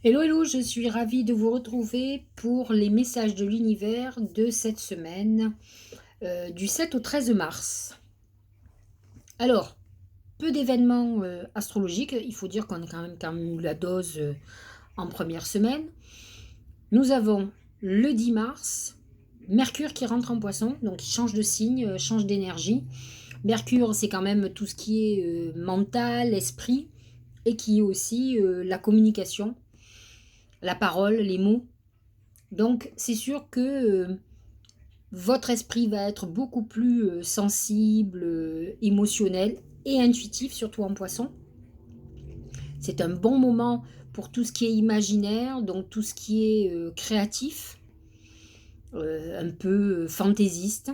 Hello, hello, je suis ravie de vous retrouver pour les messages de l'univers de cette semaine, du 7 au 13 mars. Alors, peu d'événements astrologiques, il faut dire qu'on a quand même eu la dose en première semaine. Nous avons le 10 mars, Mercure qui rentre en poisson, donc il change de signe, change d'énergie. Mercure, c'est quand même tout ce qui est mental, esprit, et qui est aussi la communication, la parole, les mots. Donc c'est sûr que votre esprit va être beaucoup plus sensible, émotionnel et intuitif, surtout en poisson. C'est un bon moment pour tout ce qui est imaginaire, donc tout ce qui est créatif, un peu fantaisiste.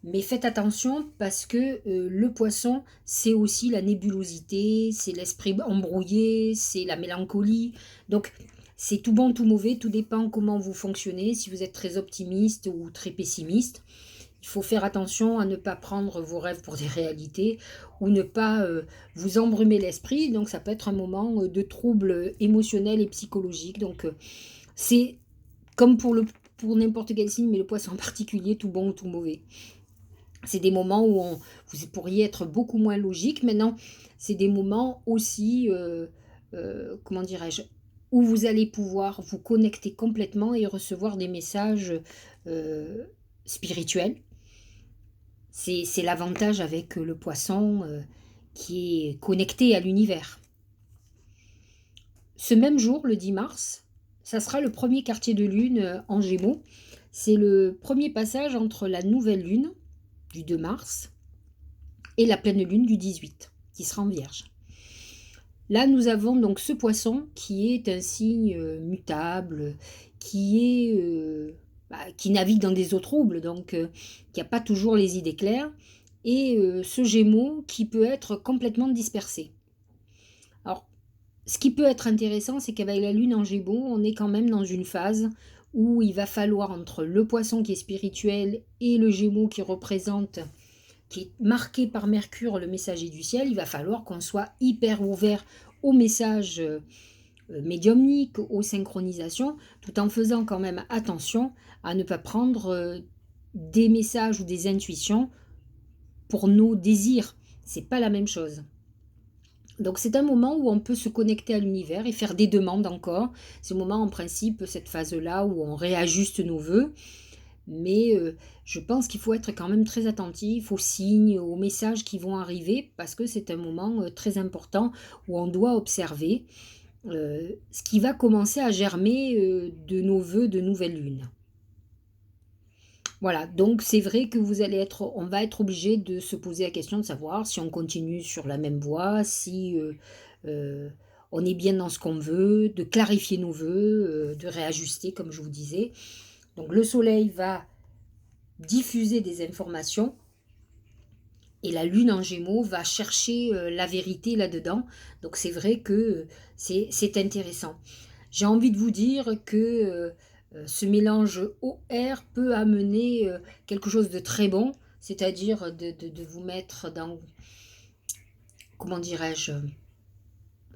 Mais faites attention parce que le poisson, c'est aussi la nébulosité, c'est l'esprit embrouillé, c'est la mélancolie. Donc, c'est tout bon, tout mauvais, tout dépend comment vous fonctionnez, si vous êtes très optimiste ou très pessimiste. Il faut faire attention à ne pas prendre vos rêves pour des réalités ou ne pas vous embrumer l'esprit. Donc, ça peut être un moment de trouble émotionnel et psychologique. Donc, c'est comme pour n'importe quel signe, mais le poisson en particulier, tout bon ou tout mauvais. C'est des moments où vous pourriez être beaucoup moins logique. Maintenant, c'est des moments aussi, comment dirais-je, où vous allez pouvoir vous connecter complètement et recevoir des messages euh, spirituels. C'est l'avantage avec le poisson qui est connecté à l'univers. Ce même jour, le 10 mars, ça sera le premier quartier de lune en Gémeaux. C'est le premier passage entre la nouvelle lune du 2 mars et la pleine lune du 18, qui sera en Vierge. Là, nous avons donc ce poisson qui est un signe mutable, qui navigue dans des eaux troubles, donc qui n'a pas toujours les idées claires, et ce Gémeaux qui peut être complètement dispersé. Alors, ce qui peut être intéressant, c'est qu'avec la Lune en Gémeaux, on est quand même dans une phase où il va falloir, entre le poisson qui est spirituel et le Gémeaux qui est marqué par Mercure, le messager du ciel, il va falloir qu'on soit hyper ouvert aux messages médiumniques, aux synchronisations, tout en faisant quand même attention à ne pas prendre des messages ou des intuitions pour nos désirs. C'est pas la même chose. Donc c'est un moment où on peut se connecter à l'univers et faire des demandes encore. C'est le moment en principe, cette phase-là, où on réajuste nos vœux. Mais je pense qu'il faut être quand même très attentif aux signes, aux messages qui vont arriver, parce que c'est un moment très important où on doit observer ce qui va commencer à germer de nos vœux de nouvelle lune. Voilà, donc c'est vrai que on va être obligé de se poser la question de savoir si on continue sur la même voie, si euh, on est bien dans ce qu'on veut, de clarifier nos vœux, de réajuster, comme je vous disais. Donc le soleil va diffuser des informations et la lune en gémeaux va chercher la vérité là-dedans. Donc c'est vrai que c'est intéressant. J'ai envie de vous dire que ce mélange eau-air peut amener quelque chose de très bon, c'est-à-dire de vous mettre dans, comment dirais-je,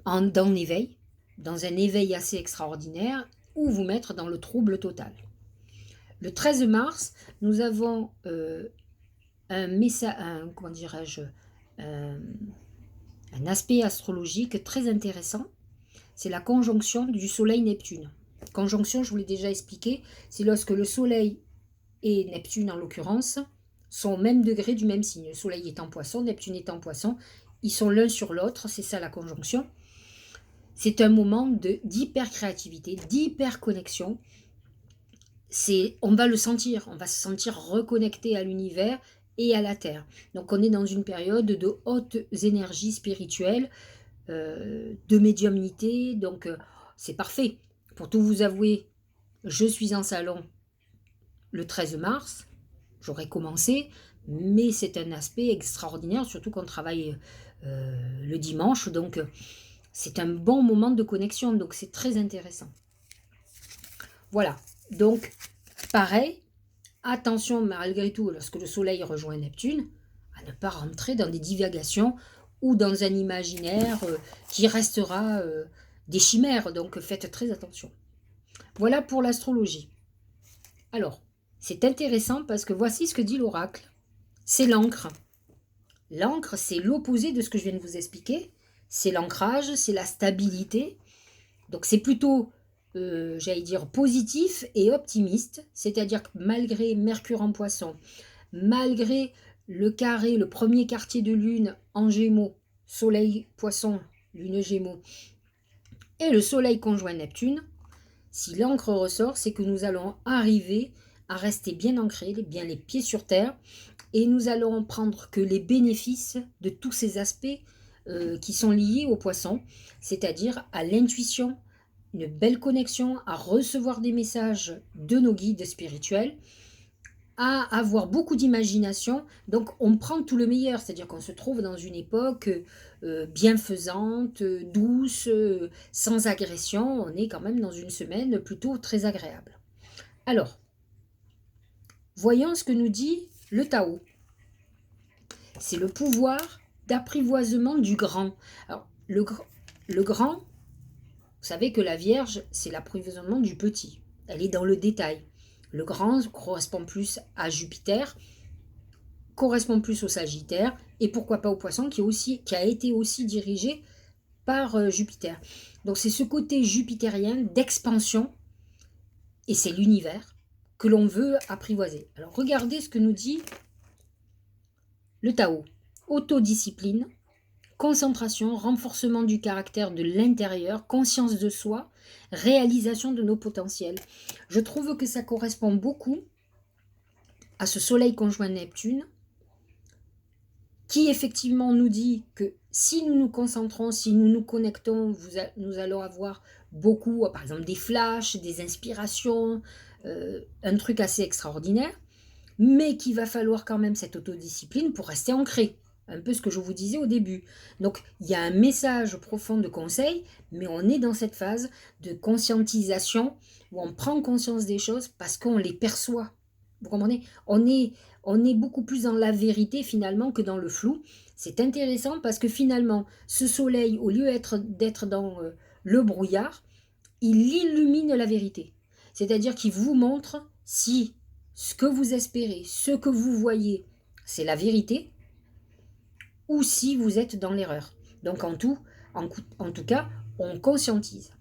dans l'éveil, dans un éveil assez extraordinaire, ou vous mettre dans le trouble total. Le 13 mars, nous avons comment dirais-je, un, un aspect astrologique très intéressant. C'est la conjonction du Soleil-Neptune. Conjonction, je vous l'ai déjà expliqué, c'est lorsque le Soleil et Neptune, en l'occurrence, sont au même degré du même signe. Le Soleil est en poisson, Neptune est en poisson. Ils sont l'un sur l'autre, c'est ça la conjonction. C'est un moment d'hyper-créativité, d'hyper-connexion. On va le sentir, on va se sentir reconnecté à l'univers et à la Terre. Donc on est dans une période de hautes énergies spirituelles, de médiumnité, donc c'est parfait. Pour tout vous avouer, je suis en salon le 13 mars, j'aurais commencé, mais c'est un aspect extraordinaire, surtout qu'on travaille le dimanche, donc c'est un bon moment de connexion, donc c'est très intéressant. Voilà, donc pareil, attention malgré tout, lorsque le Soleil rejoint Neptune, à ne pas rentrer dans des divagations ou dans un imaginaire qui restera des chimères, donc faites très attention. Voilà pour l'astrologie. Alors, c'est intéressant parce que voici ce que dit l'oracle. C'est l'encre. L'encre, c'est l'opposé de ce que je viens de vous expliquer. C'est l'ancrage, c'est la stabilité. Donc c'est plutôt, j'allais dire, positif et optimiste. C'est-à-dire que malgré Mercure en Poisson, malgré le carré, le premier quartier de lune en Gémeaux, Soleil Poisson, Lune Gémeaux, et le Soleil conjoint Neptune, si l'encre ressort, c'est que nous allons arriver à rester bien ancrés, bien les pieds sur terre, et nous allons prendre que les bénéfices de tous ces aspects qui sont liés au poisson, c'est-à-dire à l'intuition, une belle connexion, à recevoir des messages de nos guides spirituels, à avoir beaucoup d'imagination. Donc on prend tout le meilleur, c'est-à-dire qu'on se trouve dans une époque bienfaisante, douce, sans agression. On est quand même dans une semaine plutôt très agréable. Alors, voyons ce que nous dit le Tao. C'est le pouvoir d'apprivoisement du grand. Alors, le grand, vous savez que la Vierge, c'est l'apprivoisement du petit. Elle est dans le détail. Le grand correspond plus à Jupiter, correspond plus au Sagittaire, et pourquoi pas au Poisson, qui a été aussi dirigé par Jupiter. Donc c'est ce côté jupitérien d'expansion, et c'est l'univers que l'on veut apprivoiser. Alors regardez ce que nous dit le Tao. Autodiscipline, concentration, renforcement du caractère de l'intérieur, conscience de soi, réalisation de nos potentiels. Je trouve que ça correspond beaucoup à ce Soleil conjoint Neptune, qui effectivement nous dit que si nous nous concentrons, si nous nous connectons, nous allons avoir beaucoup, par exemple des flashs, des inspirations, un truc assez extraordinaire, mais qu'il va falloir quand même cette autodiscipline pour rester ancré. Un peu ce que je vous disais au début. Donc, il y a un message profond de conseil, mais on est dans cette phase de conscientisation où on prend conscience des choses parce qu'on les perçoit. Vous comprenez ? On est beaucoup plus dans la vérité finalement que dans le flou. C'est intéressant parce que finalement, ce soleil, au lieu d'être dans le brouillard, il illumine la vérité. C'est-à-dire qu'il vous montre si ce que vous espérez, ce que vous voyez, c'est la vérité, ou si vous êtes dans l'erreur. Donc en tout cas, on conscientise.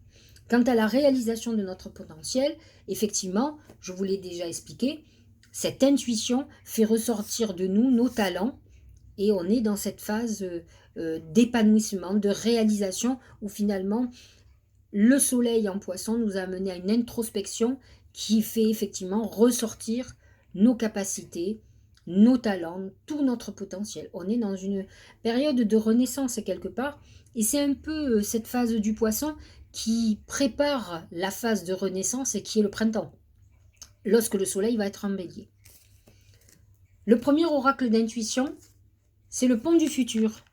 Quant à la réalisation de notre potentiel, effectivement, je vous l'ai déjà expliqué, cette intuition fait ressortir de nous nos talents et on est dans cette phase d'épanouissement, de réalisation où finalement le soleil en Poisson nous a amené à une introspection qui fait effectivement ressortir nos capacités, nos talents, tout notre potentiel. On est dans une période de renaissance quelque part, et c'est un peu cette phase du Poisson qui prépare la phase de renaissance et qui est le printemps, lorsque le soleil va être en bélier. Le premier oracle d'intuition, c'est le pont du futur.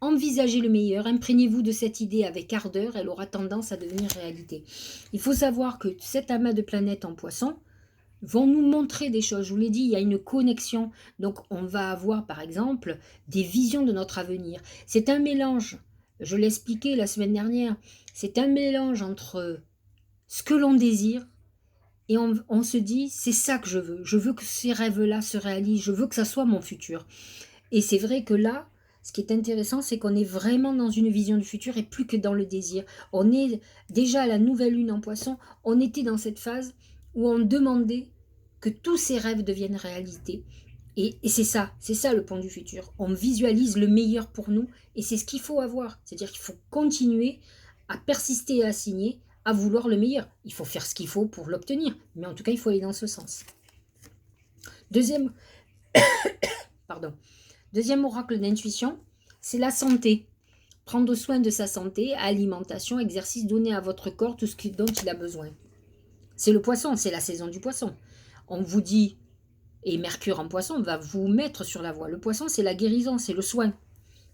Envisagez le meilleur, imprégnez-vous de cette idée avec ardeur, elle aura tendance à devenir réalité. Il faut savoir que cet amas de planètes en Poisson vont nous montrer des choses. Je vous l'ai dit, il y a une connexion. Donc on va avoir par exemple des visions de notre avenir. C'est un mélange, je l'ai expliqué la semaine dernière, c'est un mélange entre ce que l'on désire et on se dit c'est ça que je veux que ces rêves-là se réalisent, je veux que ça soit mon futur. Et c'est vrai que là, ce qui est intéressant, c'est qu'on est vraiment dans une vision du futur et plus que dans le désir. On est déjà à la nouvelle lune en Poisson, on était dans cette phase où on demandait que tous ces rêves deviennent réalité. Et c'est ça le pont du futur. On visualise le meilleur pour nous et c'est ce qu'il faut avoir. C'est-à-dire qu'il faut continuer à persister et à signer, à vouloir le meilleur. Il faut faire ce qu'il faut pour l'obtenir, mais en tout cas, il faut aller dans ce sens. Deuxième oracle d'intuition, c'est la santé. Prendre soin de sa santé, alimentation, exercice, donner à votre corps tout ce dont il a besoin. C'est le Poisson, c'est la saison du Poisson. On vous dit, et Mercure en Poisson va vous mettre sur la voie. Le Poisson, c'est la guérison, c'est le soin.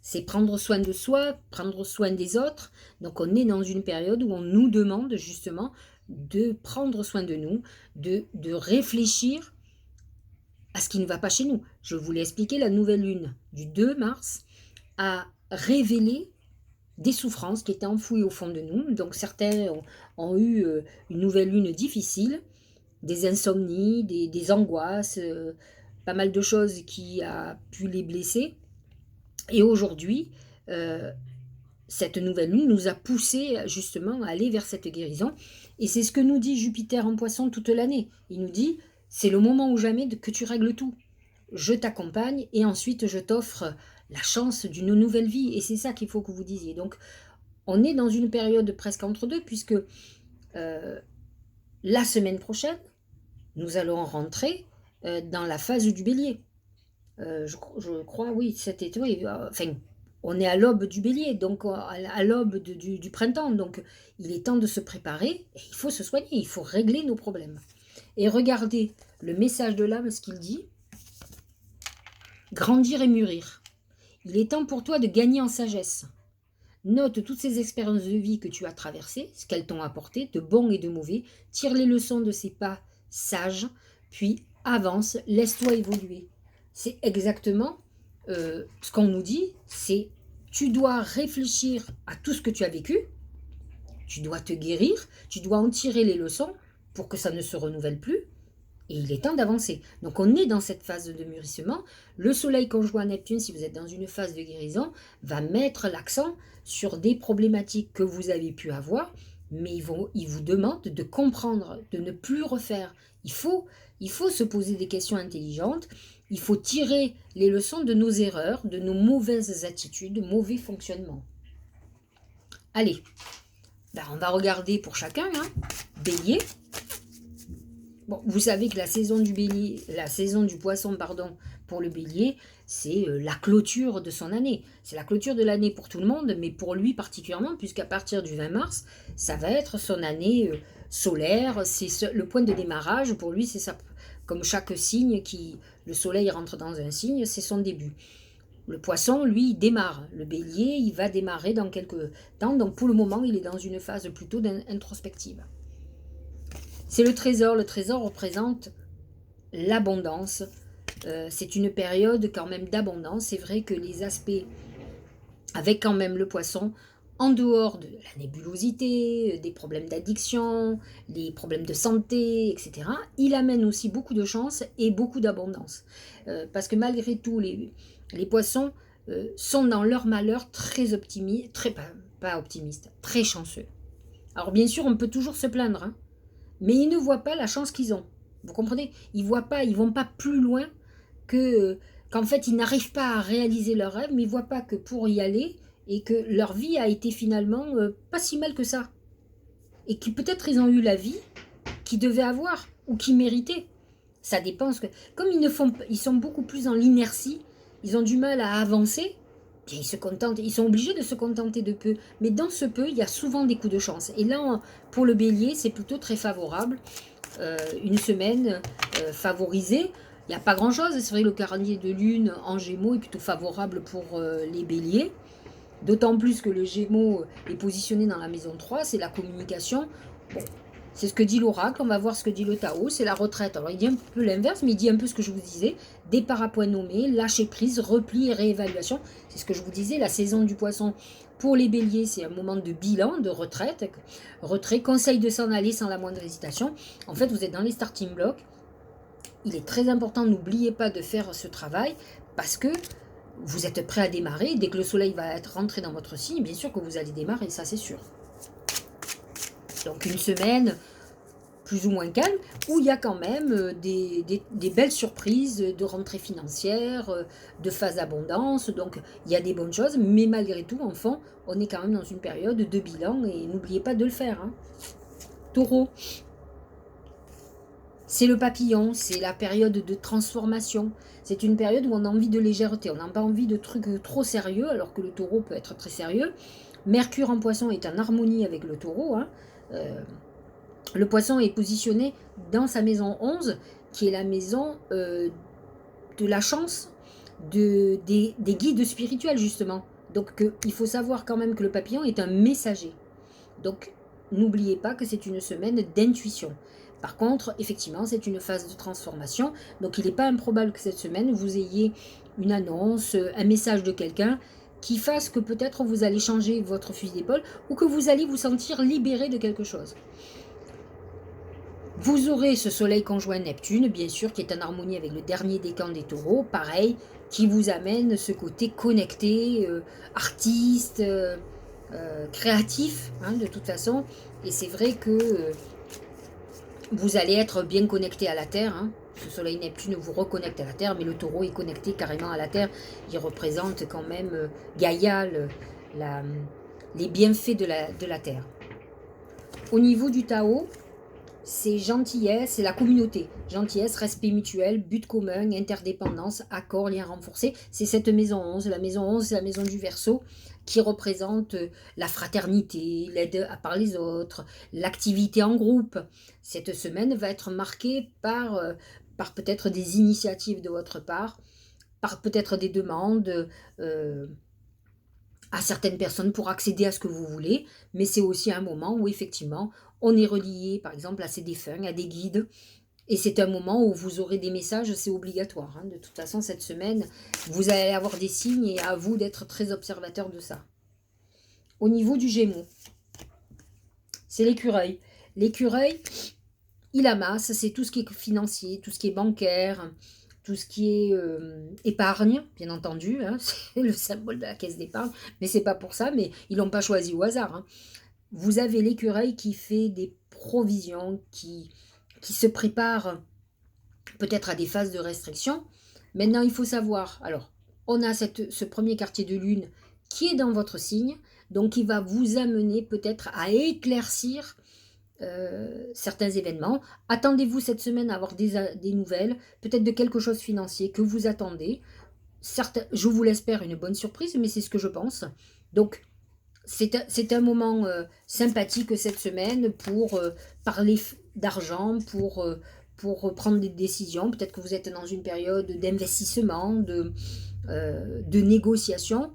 C'est prendre soin de soi, prendre soin des autres. Donc on est dans une période où on nous demande justement de prendre soin de nous, de réfléchir à ce qui ne va pas chez nous. Je vous l'ai expliqué, la nouvelle lune du 2 mars a révélé des souffrances qui étaient enfouies au fond de nous. Donc certains ont eu une nouvelle lune difficile, des insomnies, des angoisses, pas mal de choses qui a pu les blesser. Et aujourd'hui, euh, cette nouvelle lune nous a poussé justement à aller vers cette guérison. Et c'est ce que nous dit Jupiter en Poisson toute l'année. Il nous dit, c'est le moment ou jamais que tu règles tout. Je t'accompagne et ensuite je t'offre la chance d'une nouvelle vie. Et c'est ça qu'il faut que vous disiez. Donc, on est dans une période presque entre deux, puisque la semaine prochaine, nous allons rentrer dans la phase du bélier. Je crois, oui, cet été, oui, enfin, on est à l'aube du bélier, donc à l'aube du printemps, donc il est temps de se préparer, et il faut se soigner, il faut régler nos problèmes. Et regardez le message de l'âme, ce qu'il dit, grandir et mûrir. Il est temps pour toi de gagner en sagesse. Note toutes ces expériences de vie que tu as traversées, ce qu'elles t'ont apporté, de bon et de mauvais, tire les leçons de ces pas sages, puis avance, laisse-toi évoluer. C'est exactement ce qu'on nous dit, c'est tu dois réfléchir à tout ce que tu as vécu, tu dois te guérir, tu dois en tirer les leçons pour que ça ne se renouvelle plus, et il est temps d'avancer. Donc on est dans cette phase de mûrissement. Le soleil conjoint à Neptune, si vous êtes dans une phase de guérison, va mettre l'accent sur des problématiques que vous avez pu avoir, mais il vous demande de comprendre, de ne plus refaire. Il faut se poser des questions intelligentes, il faut tirer les leçons de nos erreurs, de nos mauvaises attitudes, mauvais fonctionnements. Allez, on va regarder pour chacun, hein. Bélier. Bon, vous savez que la saison du poisson, pour le bélier, c'est la clôture de son année. C'est la clôture de l'année pour tout le monde, mais pour lui particulièrement, puisqu'à partir du 20 mars, ça va être son année solaire, c'est le point de démarrage. Pour lui, c'est ça. Comme chaque signe, le soleil rentre dans un signe, c'est son début. Le poisson, lui, il démarre. Le bélier, il va démarrer dans quelques temps. Donc pour le moment, il est dans une phase plutôt introspective. C'est le trésor. Le trésor représente l'abondance. C'est une période quand même d'abondance. C'est vrai que les aspects avec quand même le poisson, en dehors de la nébulosité, des problèmes d'addiction, les problèmes de santé, etc., il amène aussi beaucoup de chance et beaucoup d'abondance. Parce que malgré tout, les poissons sont dans leur malheur très optimistes, pas optimistes, très chanceux. Alors bien sûr, on peut toujours se plaindre, hein, mais ils ne voient pas la chance qu'ils ont. Vous comprenez? Ils vont pas plus loin qu'en fait, ils n'arrivent pas à réaliser leur rêve, mais ils ne voient pas que pour y aller, et que leur vie a été finalement pas si mal que ça. Et que peut-être ils ont eu la vie qu'ils devaient avoir, ou qu'ils méritaient. Ça dépend. Comme ils sont beaucoup plus dans l'inertie, ils ont du mal à avancer, bien ils sont obligés de se contenter de peu. Mais dans ce peu, il y a souvent des coups de chance. Et là, pour le bélier, c'est plutôt très favorable. Une semaine favorisée. Il n'y a pas grand-chose. C'est vrai que le calendrier de lune en gémeaux est plutôt favorable pour les béliers. D'autant plus que le gémeaux est positionné dans la maison 3, c'est la communication. Bon, c'est ce que dit l'oracle, on va voir ce que dit le Tao, c'est la retraite. Alors il dit un peu l'inverse, mais il dit un peu ce que je vous disais. Départ à point nommé, lâcher prise, repli et réévaluation. C'est ce que je vous disais, la saison du poisson pour les béliers, c'est un moment de bilan, de retraite. Retrait, conseil de s'en aller sans la moindre hésitation. En fait, vous êtes dans les starting blocks. Il est très important, n'oubliez pas de faire ce travail, parce que vous êtes prêt à démarrer. Dès que le soleil va être rentré dans votre signe, bien sûr que vous allez démarrer, ça c'est sûr. Donc une semaine plus ou moins calme, où il y a quand même des belles surprises de rentrée financière, de phase d'abondance. Donc il y a des bonnes choses, mais malgré tout, en fond, on est quand même dans une période de bilan, et n'oubliez pas de le faire, hein. Taureau, c'est le papillon, c'est la période de transformation. C'est une période où on a envie de légèreté, on n'a pas envie de trucs trop sérieux, alors que le taureau peut être très sérieux. Mercure en poisson est en harmonie avec le taureau, hein. Le poisson est positionné dans sa maison 11, qui est la maison de la chance, des guides spirituels, justement. Donc il faut savoir quand même que le papillon est un messager. Donc n'oubliez pas que c'est une semaine d'intuition. Par contre, effectivement, c'est une phase de transformation. Donc il n'est pas improbable que cette semaine, vous ayez une annonce, un message de quelqu'un qui fasse que peut-être vous allez changer votre fusil d'épaule ou que vous allez vous sentir libéré de quelque chose. Vous aurez ce soleil conjoint Neptune, bien sûr, qui est en harmonie avec le dernier décan des taureaux, pareil, qui vous amène ce côté connecté, artiste, créatif, hein, de toute façon. Et c'est vrai que vous allez être bien connecté à la Terre. Hein. Ce soleil Neptune vous reconnecte à la Terre, mais le taureau est connecté carrément à la Terre. Il représente quand même Gaïa, les bienfaits de la Terre. Au niveau du Tao, c'est gentillesse, c'est la communauté. Gentillesse, respect mutuel, but commun, interdépendance, accord, lien renforcé. C'est cette maison 11. La maison 11, c'est la maison du Verseau qui représente la fraternité, l'aide par les autres, l'activité en groupe. Cette semaine va être marquée par peut-être des initiatives de votre part, par peut-être des demandes à certaines personnes pour accéder à ce que vous voulez, mais c'est aussi un moment où effectivement on est relié par exemple à ses défunts, à des guides, et c'est un moment où vous aurez des messages, c'est obligatoire. Hein. De toute façon, cette semaine, vous allez avoir des signes et à vous d'être très observateur de ça. Au niveau du Gémeaux, c'est l'écureuil. L'écureuil, il amasse, c'est tout ce qui est financier, tout ce qui est bancaire, tout ce qui est épargne, bien entendu, hein, c'est le symbole de la caisse d'épargne, mais c'est pas pour ça, mais ils l'ont pas choisi au hasard. Hein. Vous avez l'écureuil qui fait des provisions, qui se prépare peut-être à des phases de restriction. Maintenant, il faut savoir, alors, on a ce premier quartier de lune qui est dans votre signe, donc il va vous amener peut-être à éclaircir certains événements. Attendez-vous cette semaine à avoir des nouvelles, peut-être de quelque chose financier que vous attendez. Certes, je vous l'espère, une bonne surprise, mais c'est ce que je pense. Donc, c'est un moment sympathique cette semaine pour parler d'argent, pour prendre des décisions. Peut-être que vous êtes dans une période d'investissement, de négociation.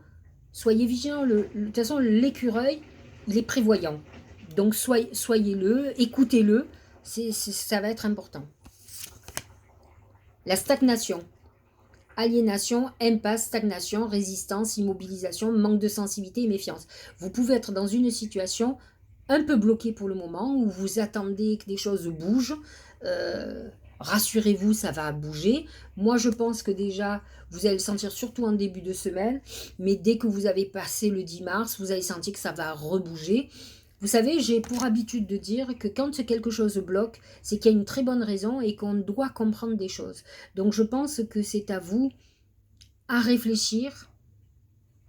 Soyez vigilants. De toute façon, l'écureuil, il est prévoyant. Donc, soyez-le, écoutez-le. Ça va être important. La stagnation. Aliénation, impasse, stagnation, résistance, immobilisation, manque de sensibilité et méfiance. Vous pouvez être dans une situation un peu bloquée pour le moment, où vous attendez que des choses bougent. Rassurez-vous, ça va bouger. Moi, je pense que déjà, vous allez le sentir surtout en début de semaine, mais dès que vous avez passé le 10 mars, vous allez sentir que ça va rebouger. Vous savez, j'ai pour habitude de dire que quand quelque chose bloque, c'est qu'il y a une très bonne raison et qu'on doit comprendre des choses. Donc je pense que c'est à vous à réfléchir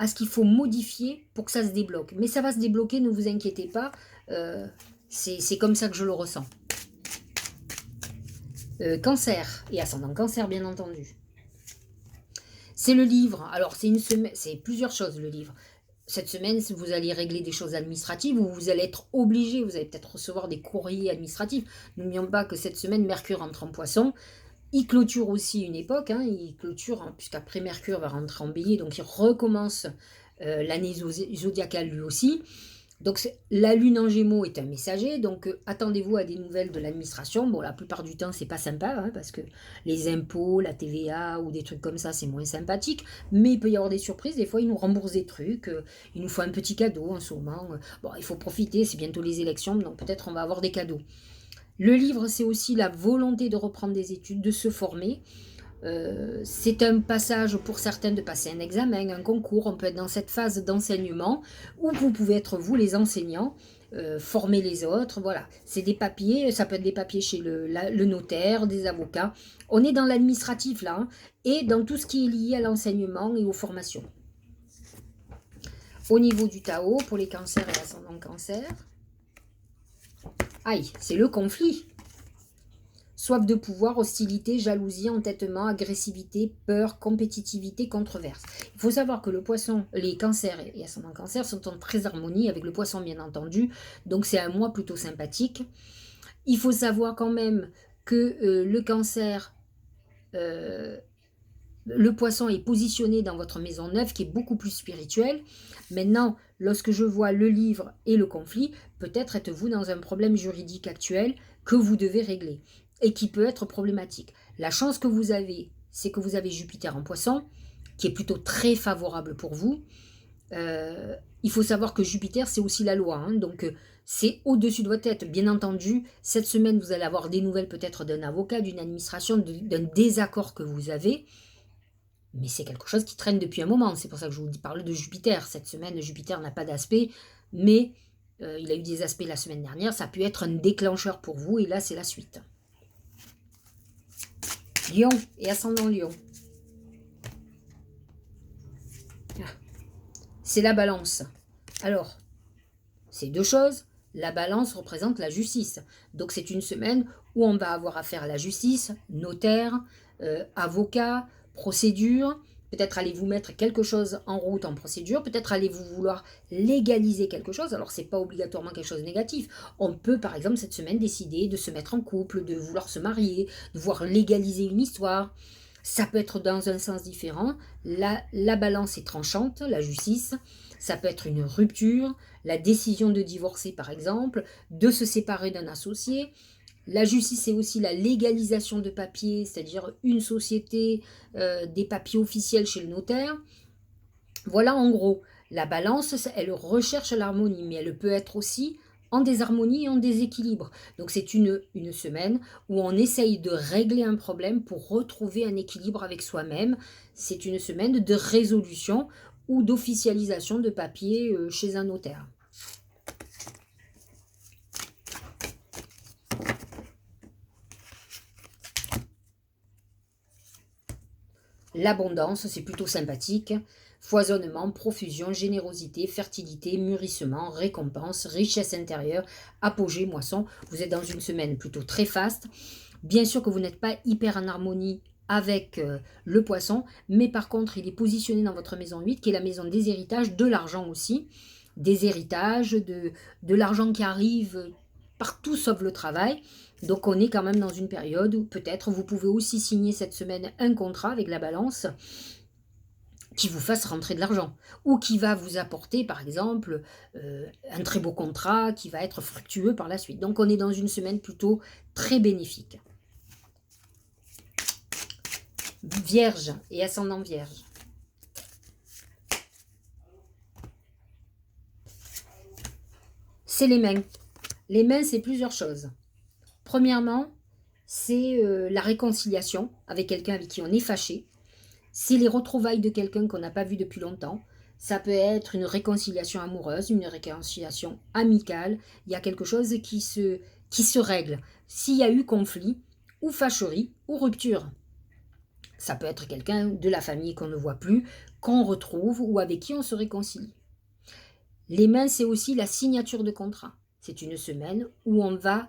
à ce qu'il faut modifier pour que ça se débloque. Mais ça va se débloquer, ne vous inquiétez pas, c'est comme ça que je le ressens. Cancer, et ascendant cancer bien entendu. C'est le livre, alors c'est plusieurs choses le livre. Cette semaine, vous allez régler des choses administratives ou vous allez être obligé, vous allez peut-être recevoir des courriers administratifs. N'oublions pas que cette semaine, Mercure entre en Poisson. Il clôture aussi une époque, hein, il clôture, hein, puisqu'après Mercure va rentrer en Bélier, donc il recommence l'année zodiacale lui aussi. Donc la lune en Gémeaux est un messager, donc attendez-vous à des nouvelles de l'administration. Bon, la plupart du temps, c'est pas sympa, hein, parce que les impôts, la TVA ou des trucs comme ça, c'est moins sympathique. Mais il peut y avoir des surprises, des fois ils nous remboursent des trucs, il nous faut un petit cadeau en ce moment. Bon, il faut profiter, c'est bientôt les élections, donc peut-être on va avoir des cadeaux. Le livre, c'est aussi la volonté de reprendre des études, de se former. C'est un passage pour certains de passer un examen, un concours. On peut être dans cette phase d'enseignement où vous pouvez être vous les enseignants, former les autres. Voilà, c'est des papiers, ça peut être des papiers chez le notaire, des avocats. On est dans l'administratif là, hein, et dans tout ce qui est lié à l'enseignement et aux formations. Au niveau du Tao, pour les cancers et ascendants cancer, aïe, c'est le conflit. Soif de pouvoir, hostilité, jalousie, entêtement, agressivité, peur, compétitivité, controverse. Il faut savoir que le poisson, les cancers et ascendants cancer sont en très harmonie avec le poisson bien entendu, donc c'est un mois plutôt sympathique. Il faut savoir quand même que le cancer, le poisson est positionné dans votre maison 9 qui est beaucoup plus spirituelle. Maintenant, lorsque je vois le livre et le conflit, peut-être êtes-vous dans un problème juridique actuel que vous devez régler et qui peut être problématique. La chance que vous avez, c'est que vous avez Jupiter en Poisson, qui est plutôt très favorable pour vous. Il faut savoir que Jupiter, c'est aussi la loi, hein, donc c'est au-dessus de votre tête. Bien entendu, cette semaine, vous allez avoir des nouvelles peut-être d'un avocat, d'une administration, d'un désaccord que vous avez, mais c'est quelque chose qui traîne depuis un moment. C'est pour ça que je vous parle de Jupiter. Cette semaine, Jupiter n'a pas d'aspect, mais il a eu des aspects la semaine dernière. Ça a pu être un déclencheur pour vous, et là, c'est la suite. Lion et ascendant Lion. C'est la balance. Alors, c'est deux choses. La balance représente la justice. Donc, c'est une semaine où on va avoir affaire à la justice, notaire, avocat, procédure. Peut-être allez-vous mettre quelque chose en route en procédure. Peut-être allez-vous vouloir légaliser quelque chose. Alors, ce n'est pas obligatoirement quelque chose de négatif. On peut, par exemple, cette semaine, décider de se mettre en couple, de vouloir se marier, de vouloir légaliser une histoire. Ça peut être dans un sens différent. La balance est tranchante, la justice. Ça peut être une rupture, la décision de divorcer par exemple, de se séparer d'un associé. La justice, c'est aussi la légalisation de papiers, c'est-à-dire une société, des papiers officiels chez le notaire. Voilà en gros. La balance, elle recherche l'harmonie, mais elle peut être aussi en désharmonie et en déséquilibre. Donc c'est une semaine où on essaye de régler un problème pour retrouver un équilibre avec soi-même. C'est une semaine de résolution ou d'officialisation de papier chez un notaire. L'abondance, c'est plutôt sympathique. Foisonnement, profusion, générosité, fertilité, mûrissement, récompense, richesse intérieure, apogée, moisson. Vous êtes dans une semaine plutôt très faste. Bien sûr que vous n'êtes pas hyper en harmonie avec le poisson, mais par contre, il est positionné dans votre maison 8, qui est la maison des héritages, de l'argent aussi. Des héritages, de l'argent qui arrive partout sauf le travail. Donc on est quand même dans une période où peut-être vous pouvez aussi signer cette semaine un contrat avec la balance qui vous fasse rentrer de l'argent, ou qui va vous apporter par exemple un très beau contrat qui va être fructueux par la suite. Donc on est dans une semaine plutôt très bénéfique. Vierge et ascendant Vierge. C'est les mains. Les mains, c'est plusieurs choses. Premièrement, c'est la réconciliation avec quelqu'un avec qui on est fâché. C'est les retrouvailles de quelqu'un qu'on n'a pas vu depuis longtemps. Ça peut être une réconciliation amoureuse, une réconciliation amicale. Il y a quelque chose qui se règle. S'il y a eu conflit, ou fâcherie, ou rupture. Ça peut être quelqu'un de la famille qu'on ne voit plus, qu'on retrouve ou avec qui on se réconcilie. Les mains, c'est aussi la signature de contrat. C'est une semaine où on va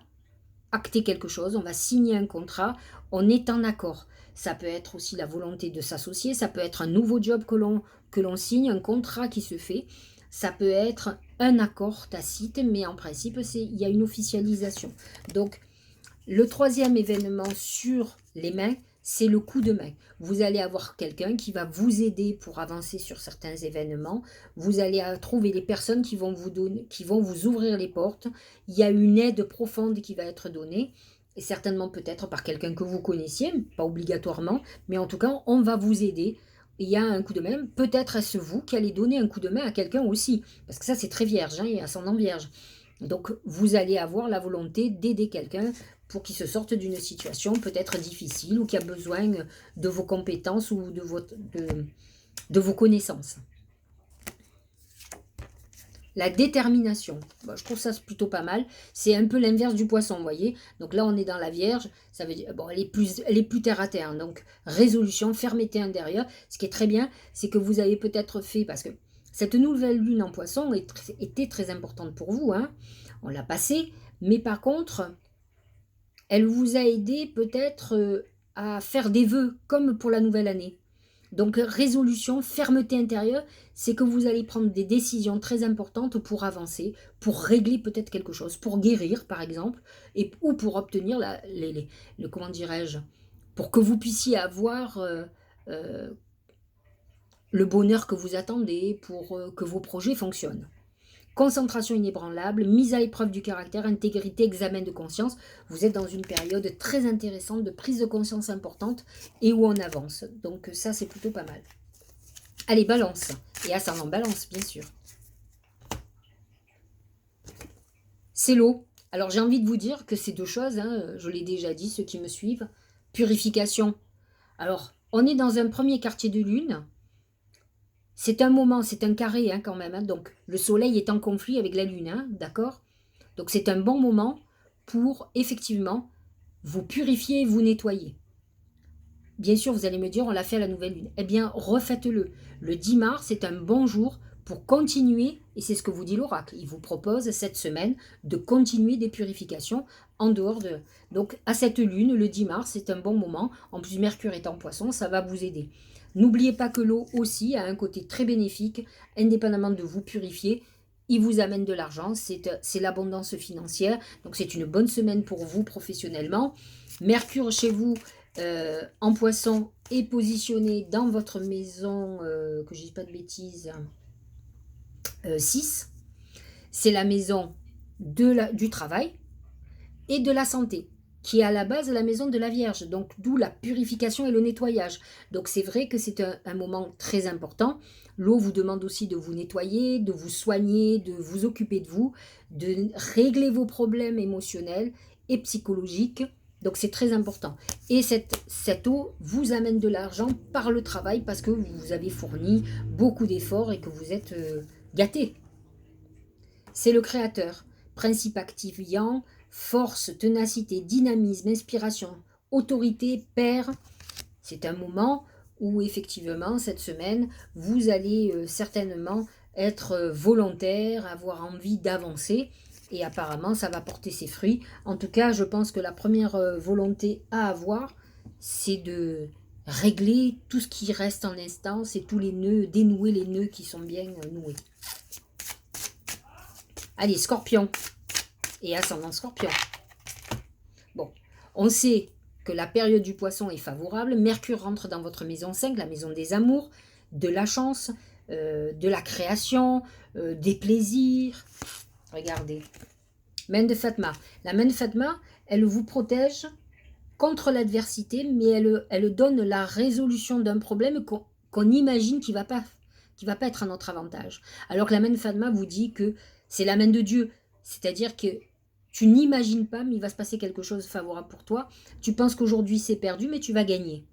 acter quelque chose, on va signer un contrat, on est en accord. Ça peut être aussi la volonté de s'associer, ça peut être un nouveau job que l'on signe, un contrat qui se fait. Ça peut être un accord tacite, mais en principe, il y a une officialisation. Donc, le troisième événement sur les mains, c'est le coup de main. Vous allez avoir quelqu'un qui va vous aider pour avancer sur certains événements. Vous allez trouver les personnes qui vont vous ouvrir les portes. Il y a une aide profonde qui va être donnée. Et certainement peut-être par quelqu'un que vous connaissiez, pas obligatoirement, mais en tout cas, on va vous aider. Il y a un coup de main. Peut-être est-ce vous qui allez donner un coup de main à quelqu'un aussi. Parce que ça, c'est très vierge, hein, et ascendant vierge. Donc, vous allez avoir la volonté d'aider quelqu'un pour qu'il se sorte d'une situation peut-être difficile ou qui a besoin de vos compétences ou de vos connaissances. La détermination, bon, je trouve ça plutôt pas mal. C'est un peu l'inverse du poisson, vous voyez. Donc là, on est dans la Vierge. Ça veut dire, bon, elle est plus terre à terre. Donc, résolution, fermeté intérieure. Ce qui est très bien, c'est que vous avez peut-être fait, parce que cette nouvelle lune en poisson était très importante pour vous, hein. On l'a passée. Mais par contre, elle vous a aidé peut-être à faire des vœux, comme pour la nouvelle année. Donc, résolution, fermeté intérieure, c'est que vous allez prendre des décisions très importantes pour avancer, pour régler peut-être quelque chose, pour guérir, par exemple, ou pour obtenir, comment dirais-je, pour que vous puissiez avoir le bonheur que vous attendez, pour que vos projets fonctionnent. Concentration inébranlable, mise à l'épreuve du caractère, intégrité, examen de conscience. Vous êtes dans une période très intéressante de prise de conscience importante et où on avance. Donc ça, c'est plutôt pas mal. Allez, balance. Et ascendant balance, bien sûr. C'est l'eau. Alors, j'ai envie de vous dire que ces deux choses, hein, je l'ai déjà dit, ceux qui me suivent. Purification. Alors, on est dans un premier quartier de lune. C'est un moment, c'est un carré hein, quand même. Hein, donc, le soleil est en conflit avec la lune, hein, d'accord? Donc, c'est un bon moment pour, effectivement, vous purifier et vous nettoyer. Bien sûr, vous allez me dire, on l'a fait à la nouvelle lune. Eh bien, refaites-le. Le 10 mars, c'est un bon jour pour continuer, et c'est ce que vous dit l'oracle. Il vous propose cette semaine de continuer des purifications en dehors de... Donc, à cette lune, le 10 mars, c'est un bon moment. En plus, Mercure est en poisson, ça va vous aider. N'oubliez pas que l'eau aussi a un côté très bénéfique, indépendamment de vous purifier. Il vous amène de l'argent, c'est l'abondance financière. Donc, c'est une bonne semaine pour vous professionnellement. Mercure chez vous, en poisson est positionné dans votre maison, que je ne dis pas de bêtises, 6. C'est la maison du travail et de la santé, qui est à la base la maison de la Vierge, donc d'où la purification et le nettoyage. Donc c'est vrai que c'est un moment très important. L'eau vous demande aussi de vous nettoyer, de vous soigner, de vous occuper de vous, de régler vos problèmes émotionnels et psychologiques. Donc c'est très important. Et cette eau vous amène de l'argent par le travail parce que vous avez fourni beaucoup d'efforts et que vous êtes gâté. C'est le créateur, principe activant, force, ténacité, dynamisme, inspiration, autorité, père. C'est un moment où effectivement cette semaine vous allez certainement être volontaire, avoir envie d'avancer. Et apparemment, ça va porter ses fruits. En tout cas, je pense que la première volonté à avoir, c'est de régler tout ce qui reste en instance et tous les nœuds, dénouer les nœuds qui sont bien noués. Allez, Scorpion et ascendant Scorpion. Bon, on sait que la période du poisson est favorable. Mercure rentre dans votre maison 5, la maison des amours, de la chance, de la création, des plaisirs. Regardez. Main de Fatma. La main de Fatma, elle vous protège contre l'adversité, mais elle donne la résolution d'un problème qu'on imagine qui ne va pas être à notre avantage. Alors que la main de Fatma vous dit que c'est la main de Dieu. C'est-à-dire que tu n'imagines pas, mais il va se passer quelque chose de favorable pour toi. Tu penses qu'aujourd'hui c'est perdu, mais tu vas gagner.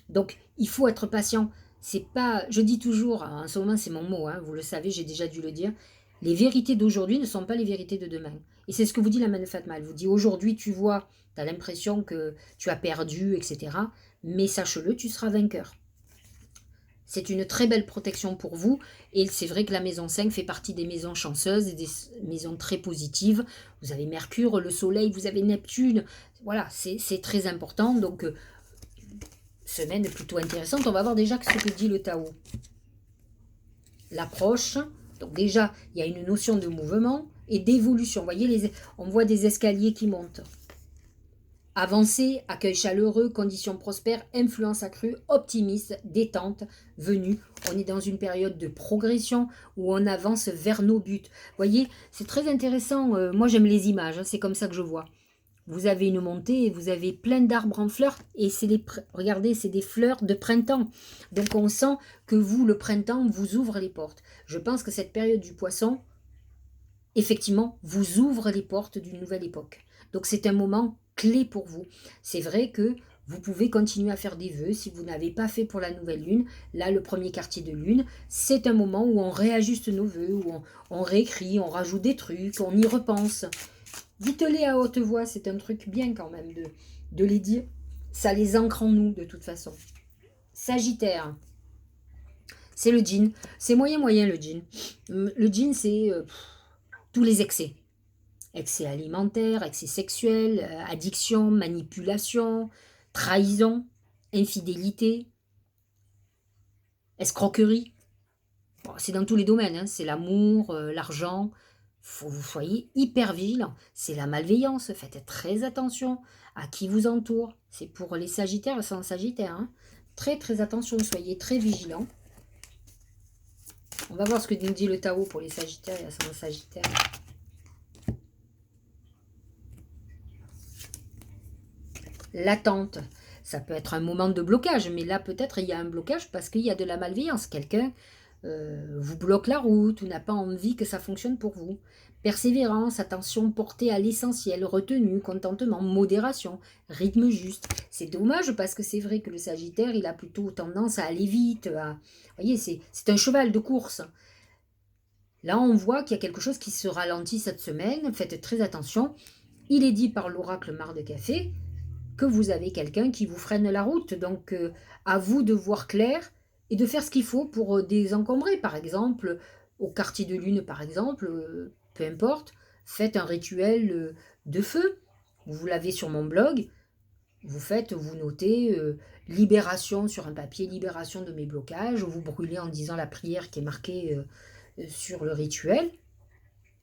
Donc, il faut être patient. C'est pas, je dis toujours, en ce moment c'est mon mot, hein, vous le savez, j'ai déjà dû le dire, les vérités d'aujourd'hui ne sont pas les vérités de demain. Et c'est ce que vous dit la main de Fatma. Elle vous dit aujourd'hui tu vois, tu as l'impression que tu as perdu, etc. Mais sache-le, tu seras vainqueur. C'est une très belle protection pour vous. Et c'est vrai que la maison 5 fait partie des maisons chanceuses et des maisons très positives. Vous avez Mercure, le Soleil, vous avez Neptune. Voilà, c'est très important. Donc, semaine plutôt intéressante. On va voir déjà ce que dit le Tao. L'approche. Donc déjà, il y a une notion de mouvement et d'évolution. Vous voyez, on voit des escaliers qui montent. Avancée, accueil chaleureux, conditions prospères, influence accrue, optimiste, détente, venue. On est dans une période de progression où on avance vers nos buts. Vous voyez, c'est très intéressant. Moi, j'aime les images. Hein, c'est comme ça que je vois. Vous avez une montée et vous avez plein d'arbres en fleurs. Et regardez, c'est des fleurs de printemps. Donc, on sent que vous, le printemps, vous ouvre les portes. Je pense que cette période du poisson, effectivement, vous ouvre les portes d'une nouvelle époque. Donc, c'est un moment clé pour vous. C'est vrai que vous pouvez continuer à faire des vœux si vous n'avez pas fait pour la nouvelle lune. Là, le premier quartier de lune, c'est un moment où on réajuste nos vœux, où on réécrit, on rajoute des trucs, on y repense. Dites-les à haute voix, c'est un truc bien quand même de les dire. Ça les ancre en nous de toute façon. Sagittaire, c'est le djinn. C'est moyen le djinn. Le djinn, c'est tous les excès. Excès alimentaire, excès sexuel, addiction, manipulation, trahison, infidélité, escroquerie. Bon, c'est dans tous les domaines, hein. C'est l'amour, l'argent. Faut que vous soyez hyper vigilant. C'est la malveillance. Faites très attention à qui vous entoure. C'est pour les sagittaires, sans sagittaire. Hein. Très très attention, soyez très vigilants. On va voir ce que nous dit le Tao pour les sagittaires et sans sagittaire. L'attente. Ça peut être un moment de blocage, mais là peut-être il y a un blocage parce qu'il y a de la malveillance. Quelqu'un vous bloque la route ou n'a pas envie que ça fonctionne pour vous. Persévérance, attention portée à l'essentiel, retenue, contentement, modération, rythme juste. C'est dommage parce que c'est vrai que le Sagittaire, il a plutôt tendance à aller vite. Vous voyez, c'est un cheval de course. Là, on voit qu'il y a quelque chose qui se ralentit cette semaine. Faites très attention. Il est dit par l'oracle Mar de Café que vous avez quelqu'un qui vous freine la route. Donc, à vous de voir clair et de faire ce qu'il faut pour désencombrer. Par exemple, au quartier de lune, par exemple, peu importe, faites un rituel de feu. Vous l'avez sur mon blog. Vous notez libération sur un papier, libération de mes blocages. Vous brûlez en disant la prière qui est marquée sur le rituel.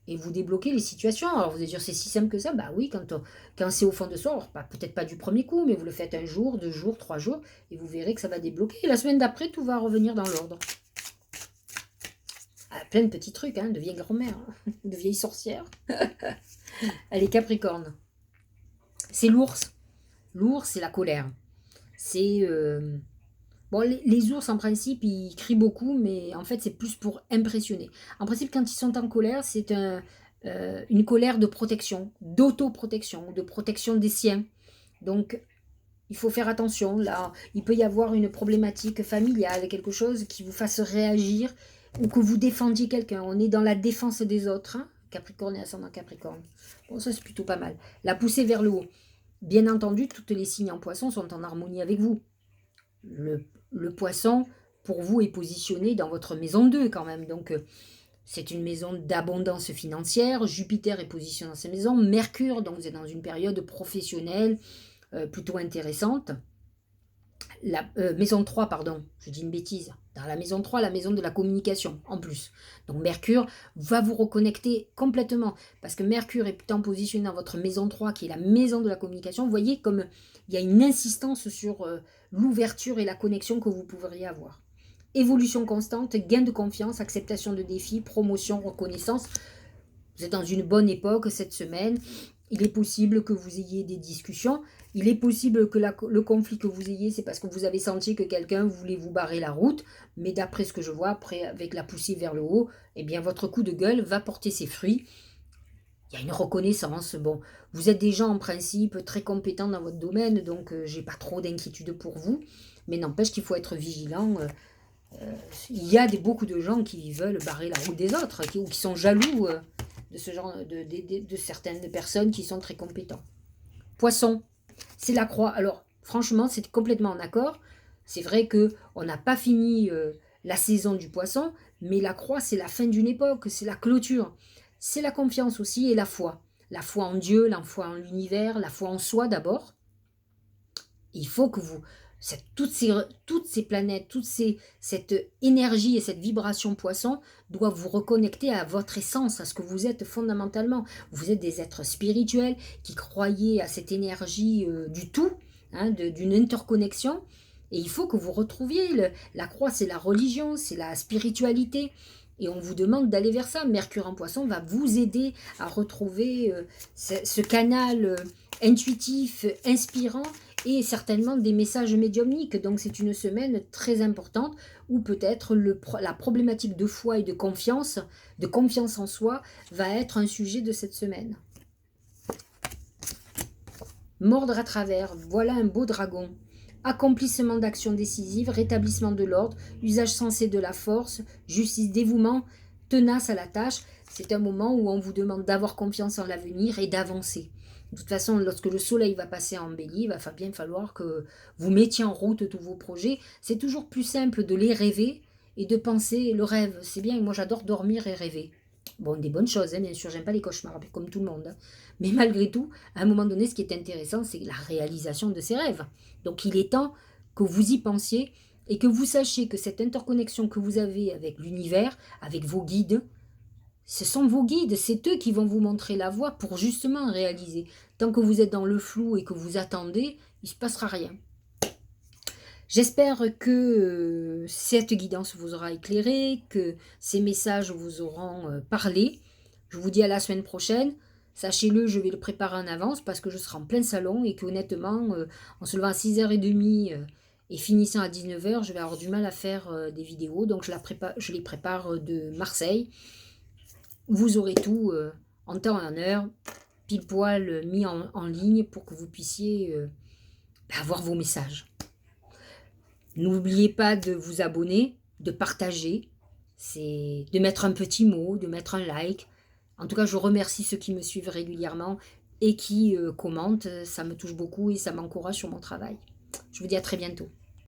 Et vous débloquez les situations. Alors vous allez dire, c'est si simple que ça. Bah oui, quand c'est au fond de soi, peut-être pas du premier coup, mais vous le faites un jour, 2 jours, 3 jours, et vous verrez que ça va débloquer. Et la semaine d'après, tout va revenir dans l'ordre. Ah, plein de petits trucs, de vieilles grand-mères, de vieilles sorcières. Allez, Capricorne. C'est l'ours. L'ours, c'est la colère. C'est... Bon, les ours, en principe, ils crient beaucoup, mais en fait, c'est plus pour impressionner. En principe, quand ils sont en colère, c'est une colère de protection, d'autoprotection, de protection des siens. Donc, il faut faire attention. Là, il peut y avoir une problématique familiale, quelque chose qui vous fasse réagir ou que vous défendiez quelqu'un. On est dans la défense des autres, Capricorne et ascendant Capricorne. Bon, ça, c'est plutôt pas mal. La poussée vers le haut. Bien entendu, toutes les signes en poisson sont en harmonie avec vous. Le poisson, pour vous, est positionné dans votre maison 2 quand même. Donc, c'est une maison d'abondance financière. Jupiter est positionné dans cette maison. Mercure, donc vous êtes dans une période professionnelle plutôt intéressante. La maison 3, pardon, je dis une bêtise. Dans la maison 3, la maison de la communication, en plus. Donc Mercure va vous reconnecter complètement. Parce que Mercure étant positionné dans votre maison 3, qui est la maison de la communication, vous voyez comme il y a une insistance sur l'ouverture et la connexion que vous pourriez avoir. Évolution constante, gain de confiance, acceptation de défis, promotion, reconnaissance. Vous êtes dans une bonne époque cette semaine. Il est possible que vous ayez des discussions. Il est possible que le conflit que vous ayez, c'est parce que vous avez senti que quelqu'un voulait vous barrer la route. Mais d'après ce que je vois, après, avec la poussée vers le haut, eh bien, votre coup de gueule va porter ses fruits. Il y a une reconnaissance. Bon, vous êtes des gens en principe très compétents dans votre domaine, donc j'ai pas trop d'inquiétude pour vous. Mais n'empêche qu'il faut être vigilant. Il y a beaucoup de gens qui veulent barrer la route des autres, ou qui sont jaloux de ce genre de certaines personnes qui sont très compétents. Poisson, c'est la croix. Alors, franchement, c'est complètement en accord. C'est vrai qu'on n'a pas fini la saison du poisson, mais la croix, c'est la fin d'une époque, c'est la clôture. C'est la confiance aussi et la foi. La foi en Dieu, la foi en l'univers, la foi en soi d'abord. Il faut que vous... toutes ces planètes, cette énergie et cette vibration poisson doivent vous reconnecter à votre essence, à ce que vous êtes fondamentalement. Vous êtes des êtres spirituels qui croyez à cette énergie du tout, d'une interconnexion. Et il faut que vous retrouviez, la croix c'est la religion, c'est la spiritualité. Et on vous demande d'aller vers ça. Mercure en poisson va vous aider à retrouver ce canal intuitif, inspirant, et certainement des messages médiumniques. Donc c'est une semaine très importante où peut-être la problématique de foi et de confiance en soi, va être un sujet de cette semaine. Mordre à travers, voilà un beau dragon. Accomplissement d'actions décisives, rétablissement de l'ordre, usage sensé de la force, justice, dévouement, tenace à la tâche. C'est un moment où on vous demande d'avoir confiance en l'avenir et d'avancer. De toute façon, lorsque le soleil va passer en bélier, il va bien falloir que vous mettiez en route tous vos projets. C'est toujours plus simple de les rêver et de penser le rêve. C'est bien, moi j'adore dormir et rêver. Bon, des bonnes choses, bien sûr, j'aime pas les cauchemars, comme tout le monde. Mais malgré tout, à un moment donné, ce qui est intéressant, c'est la réalisation de ces rêves. Donc il est temps que vous y pensiez et que vous sachiez que cette interconnexion que vous avez avec l'univers, avec vos guides, ce sont vos guides, c'est eux qui vont vous montrer la voie pour justement réaliser. Tant que vous êtes dans le flou et que vous attendez, il ne se passera rien. J'espère que cette guidance vous aura éclairé, que ces messages vous auront parlé. Je vous dis à la semaine prochaine. Sachez-le, je vais le préparer en avance parce que je serai en plein salon et qu'honnêtement, en se levant à 6h30 et finissant à 19h, je vais avoir du mal à faire des vidéos. Donc je les prépare de Marseille. Vous aurez tout en temps et en heure, pile poil mis en ligne pour que vous puissiez avoir vos messages. N'oubliez pas de vous abonner, de partager, c'est de mettre un petit mot, de mettre un like. En tout cas, je remercie ceux qui me suivent régulièrement et qui commentent. Ça me touche beaucoup et ça m'encourage sur mon travail. Je vous dis à très bientôt.